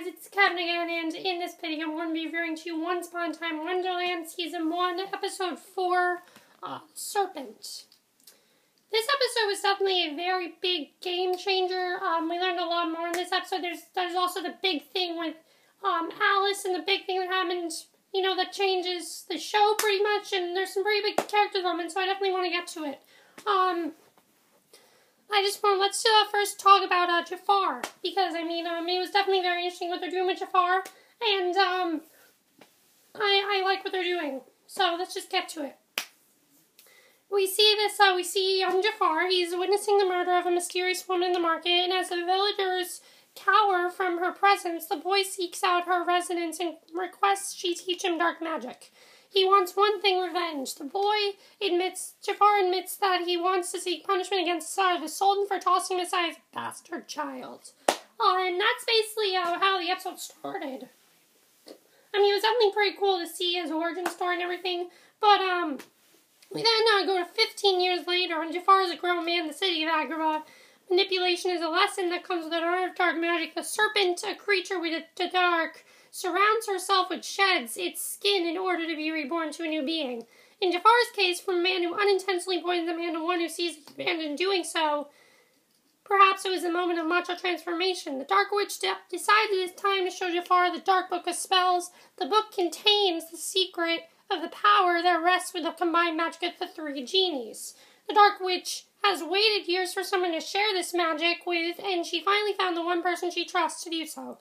guys, it's Kevin again, and in this video I'm going to be reviewing to you Once Upon a Time Wonderland Season 1, Episode 4, Serpent. This episode was definitely a very big game changer. We learned a lot more in this episode. There's also the big thing with Alice, and the big thing that happened, you know, that changes the show pretty much, and there's some pretty big character development, so I definitely want to get to it. Let's first talk about Jafar, because, it was definitely very interesting what they're doing with Jafar, and, I like what they're doing, so let's just get to it. We see young Jafar. He's witnessing the murder of a mysterious woman in the market, and as the villagers cower from her presence, the boy seeks out her residence and requests she teach him dark magic. He wants one thing: revenge. Jafar admits that he wants to seek punishment against Cyrus, the Sultan, for tossing him aside as a bastard child. And that's basically how the episode started. It was definitely pretty cool to see his origin story and everything, but, we then go to 15 years later, and Jafar is a grown man in the city of Agrabah. Manipulation is a lesson that comes with the art of dark magic. The serpent, a creature with the dark, surrounds herself with sheds its skin in order to be reborn to a new being. In Jafar's case, from a man who unintentionally poisons a man to one who sees the command in doing so, perhaps it was a moment of macho transformation. The Dark Witch decided it is time to show Jafar the Dark Book of Spells. The book contains the secret of the power that rests with the combined magic of the three genies. The Dark Witch has waited years for someone to share this magic with, and she finally found the one person she trusts to do so.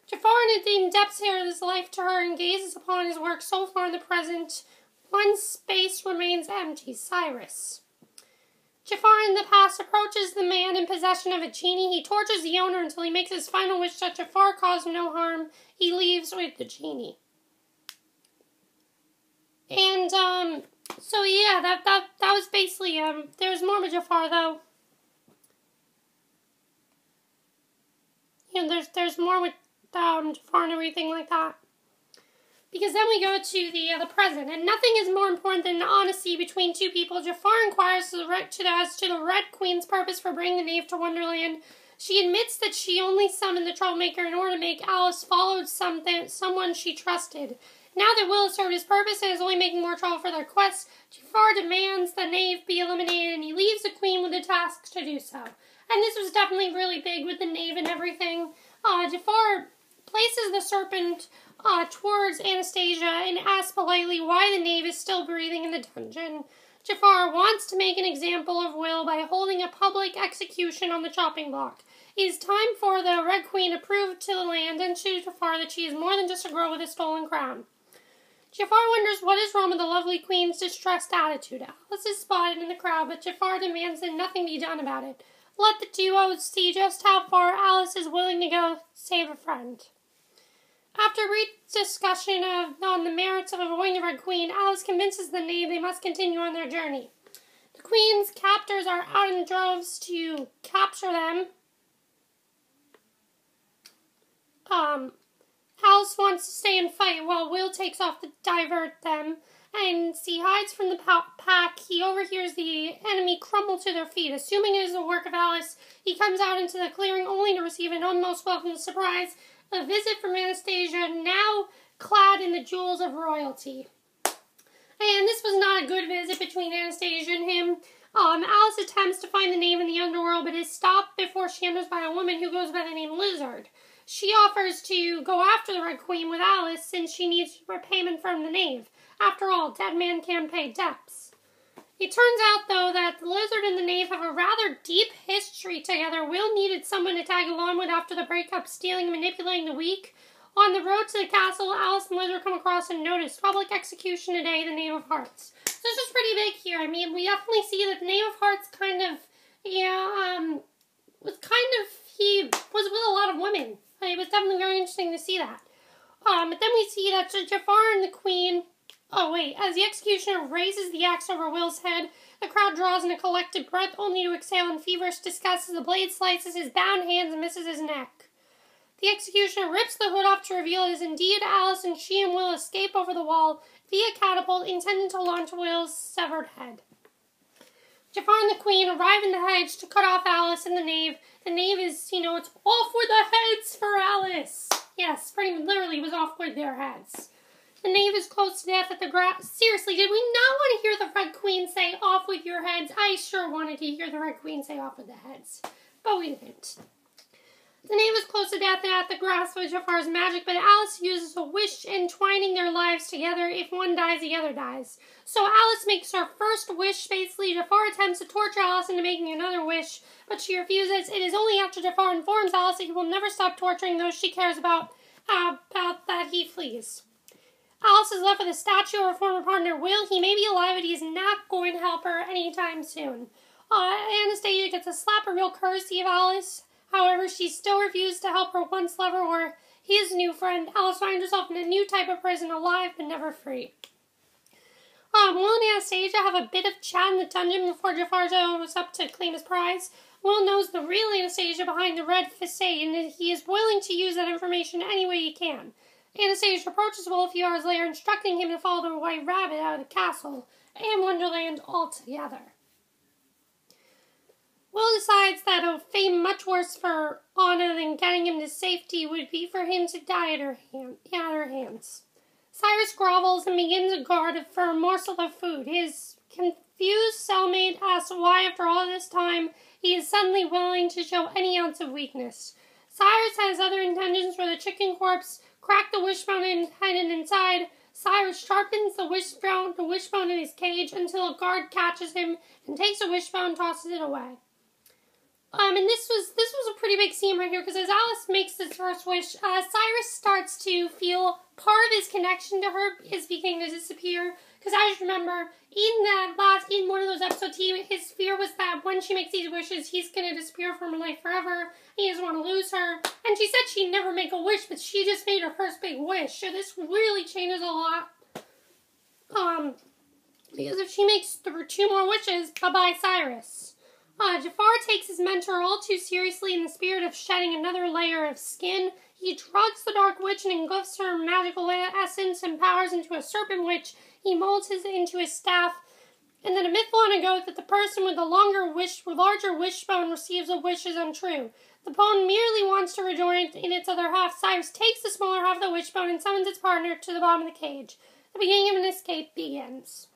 Jafar in depths here his life to her and gazes upon his work so far in the present. One space remains empty: Cyrus. Jafar in the past approaches the man in possession of a genie. He tortures the owner until he makes his final wish that Jafar cause no harm. He leaves with the genie. And, so yeah, that was basically, there's more with Jafar, though. There's more with, Jafar and everything like that. Because then we go to the present, and nothing is more important than honesty between two people. Jafar inquires as to the Red Queen's purpose for bringing the knave to Wonderland. She admits that she only summoned the troublemaker in order to make Alice follow someone she trusted. Now that Will has served his purpose and is only making more trouble for their quest, Jafar demands the knave be eliminated, and he leaves the queen with the task to do so. And this was definitely really big with the knave and everything. Jafar places the serpent towards Anastasia and asks politely why the knave is still breathing in the dungeon. Jafar wants to make an example of Will by holding a public execution on the chopping block. It is time for the Red Queen to prove to the land and to Jafar that she is more than just a girl with a stolen crown. Jafar wonders what is wrong with the lovely queen's distressed attitude. Alice is spotted in the crowd, but Jafar demands that nothing be done about it. Let the duo see just how far Alice is willing to go to save a friend. After a brief discussion on the merits of avoiding the Red Queen, Alice convinces the knave they must continue on their journey. The queen's captors are out in droves to capture them. Alice wants to stay and fight while Will takes off to divert them, and he hides from the pack. He overhears the enemy crumble to their feet. Assuming it is the work of Alice, he comes out into the clearing only to receive an almost welcome surprise: a visit from Anastasia, now clad in the jewels of royalty. And this was not a good visit between Anastasia and him. Alice attempts to find the knave in the underworld, but is stopped before she enters by a woman who goes by the name Lizard. She offers to go after the Red Queen with Alice since she needs repayment from the knave. After all, dead man can't pay debts. It turns out, though, that the Lizard and the knave have a rather deep history together. Will needed someone to tag along with after the breakup, stealing and manipulating the weak. On the road to the castle, Alice and Lizard come across a notice: public execution today, the Knave of Hearts. So this is pretty big here. We definitely see that the Knave of Hearts he was with a lot of women. It was definitely very interesting to see that. But then we see that Jafar and the Queen... as the executioner raises the axe over Will's head, the crowd draws in a collective breath, only to exhale in feverish disgust as the blade slices his bound hands and misses his neck. The executioner rips the hood off to reveal it is indeed Alice, and she and Will escape over the wall via catapult intended to launch Will's severed head. Jafar and the Queen arrive in the hedge to cut off Alice and the knave. The knave is, it's all for the heads for Alice. Yes, pretty literally was off with their heads. The knave is close to death at the grass. Seriously, did we not want to hear the Red Queen say, off with your heads? I sure wanted to hear the Red Queen say, off with the heads. But we didn't. The knave is close to death and at the grasp of Jafar's magic, but Alice uses a wish, entwining their lives together. If one dies, the other dies. So Alice makes her first wish. Basically, Jafar attempts to torture Alice into making another wish, but she refuses. It is only after Jafar informs Alice that he will never stop torturing those she cares about that he flees. Alice is left with a statue of her former partner, Will. He may be alive, but he is not going to help her anytime soon. Anastasia gets a slap, a real courtesy of Alice. However, she still refused to help her once lover or his new friend. Alice finds herself in a new type of prison, alive but never free. Will and Anastasia have a bit of chat in the dungeon before Jafar goes up to claim his prize. Will knows the real Anastasia behind the red facade, and he is willing to use that information any way he can. Anastasia approaches Will a few hours later, instructing him to follow the White Rabbit out of the castle and Wonderland altogether. Will decides that a fate much worse for Anna than getting him to safety would be for him to die at her hands. Cyrus grovels and begins to guard for a morsel of food. His confused cellmate asks why, after all this time, he is suddenly willing to show any ounce of weakness. Cyrus has other intentions for the chicken corpse. Crack the wishbone hidden inside. Cyrus sharpens the wishbone in his cage until a guard catches him and takes the wishbone and tosses it away. And this was a pretty big scene right here, because as Alice makes this first wish, Cyrus starts to feel part of his connection to her is beginning to disappear. Because as you remember, in one of those episodes, his fear was that when she makes these wishes, he's going to disappear from her life forever. He doesn't want to lose her. And she said she'd never make a wish, but she just made her first big wish. So this really changes a lot. Because if she makes 2 more wishes, bye-bye Cyrus. Jafar takes his mentor all too seriously in the spirit of shedding another layer of skin. He drugs the Dark Witch and engulfs her magical essence and powers into a Serpent Witch. He molds into his staff. And then a myth will undergo that the person with the larger wishbone receives a wish is untrue. The bone merely wants to rejoin it in its other half. Cyrus takes the smaller half of the wishbone and summons its partner to the bottom of the cage. The beginning of an escape begins.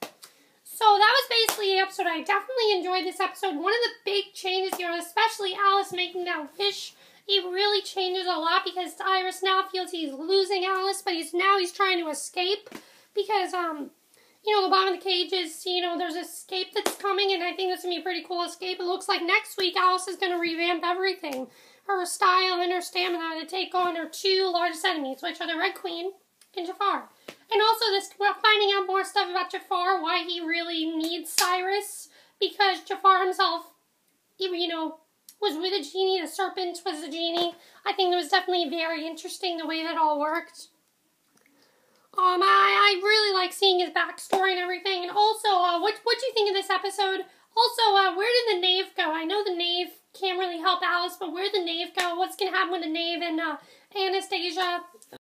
So that was basically the episode. I definitely enjoyed this episode. One of the big changes here, especially Alice making that wish, it really changes a lot because Cyrus now feels he's losing Alice, but he's trying to escape because, the bottom of the cage is, there's an escape that's coming, and I think that's going to be a pretty cool escape. It looks like next week Alice is going to revamp everything. Her style and her stamina to take on her 2 largest enemies, which are the Red Queen and Jafar. And also, we're finding out more stuff about Jafar, why he really needs Cyrus, because Jafar himself, was with a genie, the Serpent was a genie. I think it was definitely very interesting the way that all worked. I really like seeing his backstory and everything, and also, what do you think of this episode? Also, where did the knave go? I know the knave can't really help Alice, but where did the knave go? What's going to happen with the knave and Anastasia?